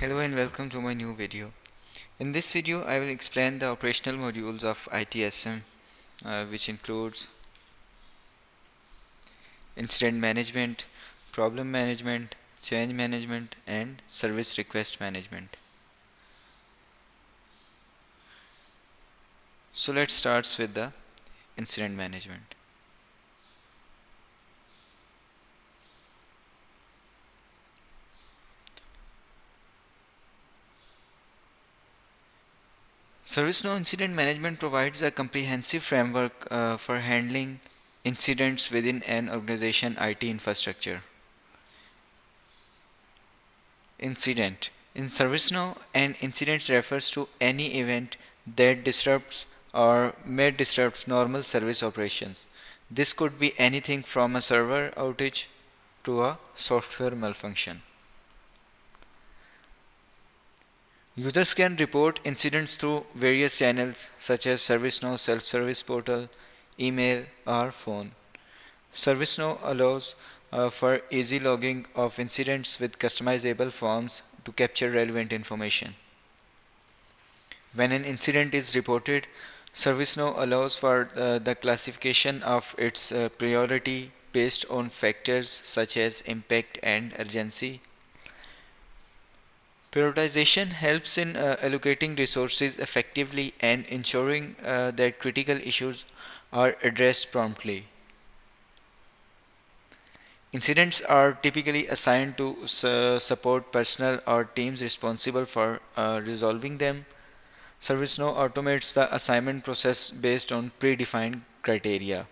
Hello and welcome to my new video. In this video I will explain the operational modules of ITSM, which includes incident management, problem management, change management and service request management. So let's start with the incident management. ServiceNow Incident Management provides a comprehensive framework for handling incidents within an organization IT infrastructure. Incident. In ServiceNow, an incident refers to any event that disrupts or may disrupt normal service operations. This could be anything from a server outage to a software malfunction. Users can report incidents through various channels such as ServiceNow self-service portal, email, or phone. ServiceNow allows for easy logging of incidents with customizable forms to capture relevant information. When an incident is reported, ServiceNow allows for the classification of its priority based on factors such as impact and urgency. Prioritization helps in allocating resources effectively and ensuring that critical issues are addressed promptly. Incidents are typically assigned to support personnel or teams responsible for resolving them. ServiceNow automates the assignment process based on predefined criteria.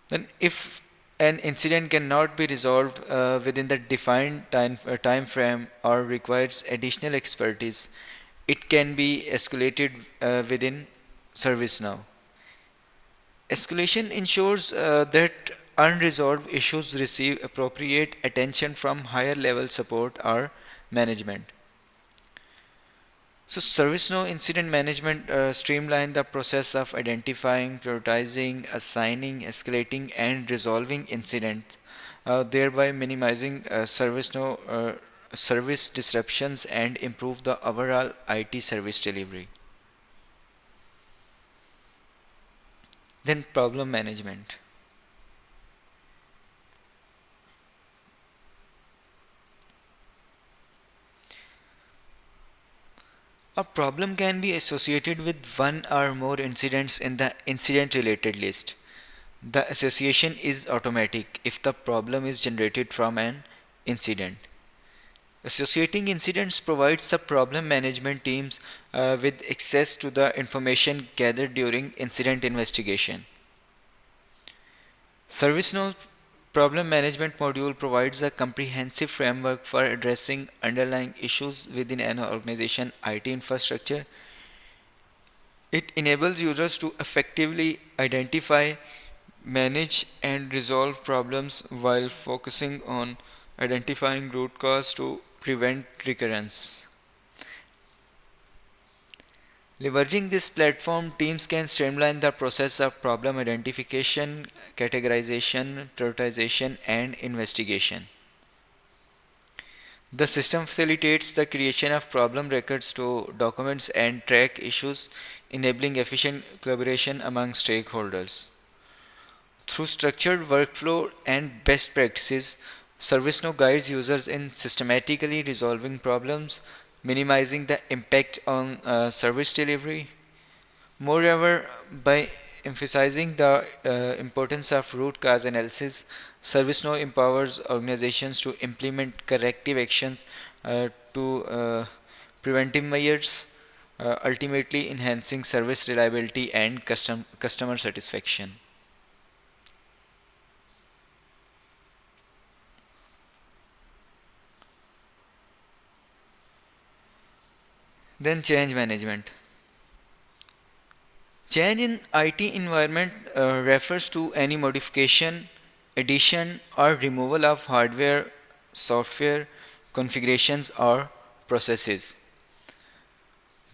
Then, if an incident cannot be resolved within the defined time frame or requires additional expertise, it can be escalated within ServiceNow. Escalation ensures that unresolved issues receive appropriate attention from higher level support or management. So ServiceNow incident management streamline the process of identifying, prioritizing, assigning, escalating, and resolving incidents, thereby minimizing service disruptions and improve the overall IT service delivery. Then problem management. A problem can be associated with one or more incidents in the incident related list. The association is automatic if the problem is generated from an incident. Associating incidents provides the problem management teams with access to the information gathered during incident investigation. ServiceNow problem management module provides a comprehensive framework for addressing underlying issues within an organization IT infrastructure. It enables users to effectively identify, manage, and resolve problems while focusing on identifying root cause to prevent recurrence. Leveraging this platform, teams can streamline the process of problem identification, categorization, prioritization, and investigation. The system facilitates the creation of problem records to documents and track issues, enabling efficient collaboration among stakeholders. Through structured workflow and best practices, ServiceNow guides users in systematically resolving problems, minimizing the impact on service delivery. Moreover, by emphasizing the importance of root cause analysis, ServiceNow empowers organizations to implement corrective actions to preventive measures, ultimately enhancing service reliability and customer satisfaction. Then change management. Change in IT environment refers to any modification, addition, or removal of hardware, software, configurations, or processes.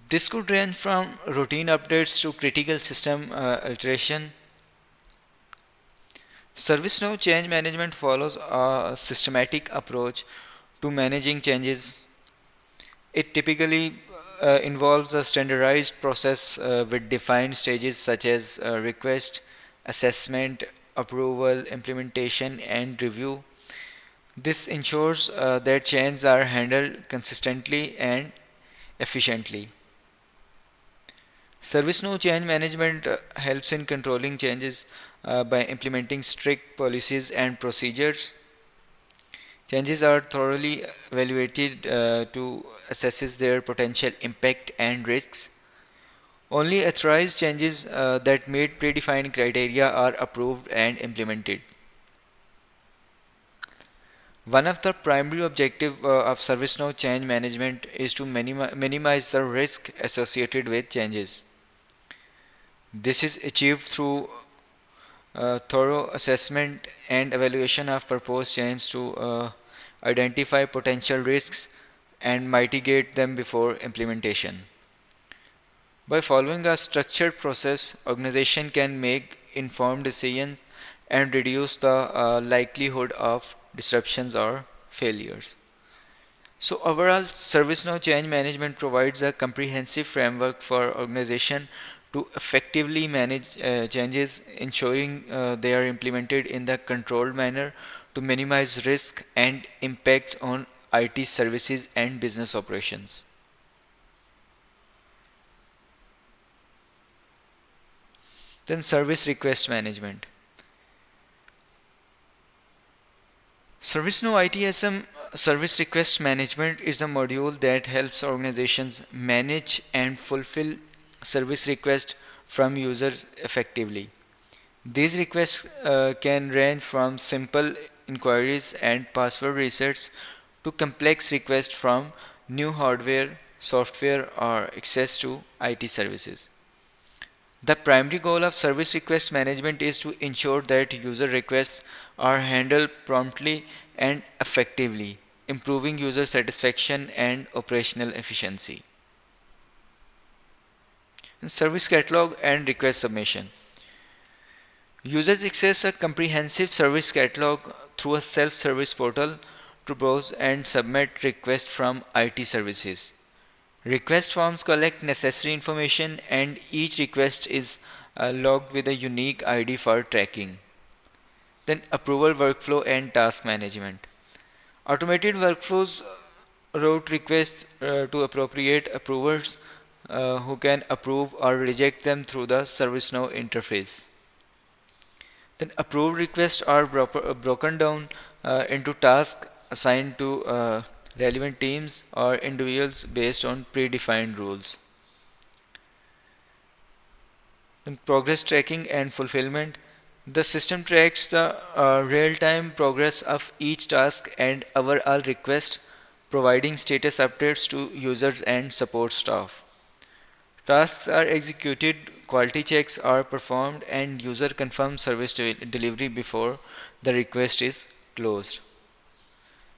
This could range from routine updates to critical system alteration. ServiceNow change management follows a systematic approach to managing changes It typically involves a standardized process with defined stages such as request, assessment, approval, implementation, and review. This ensures that changes are handled consistently and efficiently. ServiceNow change management helps in controlling changes by implementing strict policies and procedures. Changes are thoroughly evaluated to assess their potential impact and risks. Only authorized changes that meet predefined criteria are approved and implemented. One of the primary objectives of ServiceNow change management is to minimize the risk associated with changes. This is achieved through thorough assessment and evaluation of proposed change to identify potential risks and mitigate them before implementation. By following a structured process, organization can make informed decisions and reduce the likelihood of disruptions or failures. So overall, ServiceNow change management provides a comprehensive framework for organization to effectively manage changes, ensuring they are implemented in the controlled manner to minimize risk and impact on IT services and business operations. Then service request management. ServiceNow ITSM service request management is a module that helps organizations manage and fulfill service requests from users effectively. These requests can range from simple inquiries and password resets to complex requests from new hardware, software, or access to IT services. The primary goal of service request management is to ensure that user requests are handled promptly and effectively, improving user satisfaction and operational efficiency. Service catalog and request submission. Users access a comprehensive service catalog through a self-service portal to browse and submit requests from IT services. Request forms collect necessary information and each request is logged with a unique ID for tracking. Then approval workflow and task management. Automated workflows route requests to appropriate approvers who can approve or reject them through the ServiceNow interface. Then approved requests are broken down into tasks assigned to relevant teams or individuals based on predefined rules. Then progress tracking and fulfillment. The system tracks the real-time progress of each task and overall request, providing status updates to users and support staff. Tasks are executed, quality checks are performed, and user confirms service delivery before the request is closed.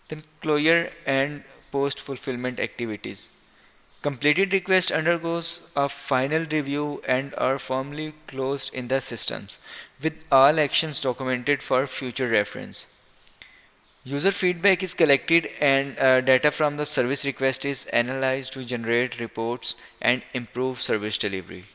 Then closure and post fulfillment activities. Completed request undergoes a final review and are formally closed in the systems, with all actions documented for future reference. User feedback is collected and data from the service request is analyzed to generate reports and improve service delivery.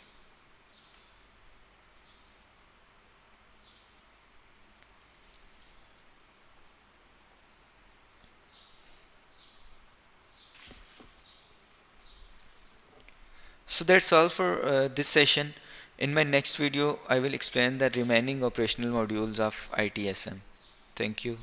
So that's all for this session. In my next video, I will explain the remaining operational modules of ITSM. Thank you.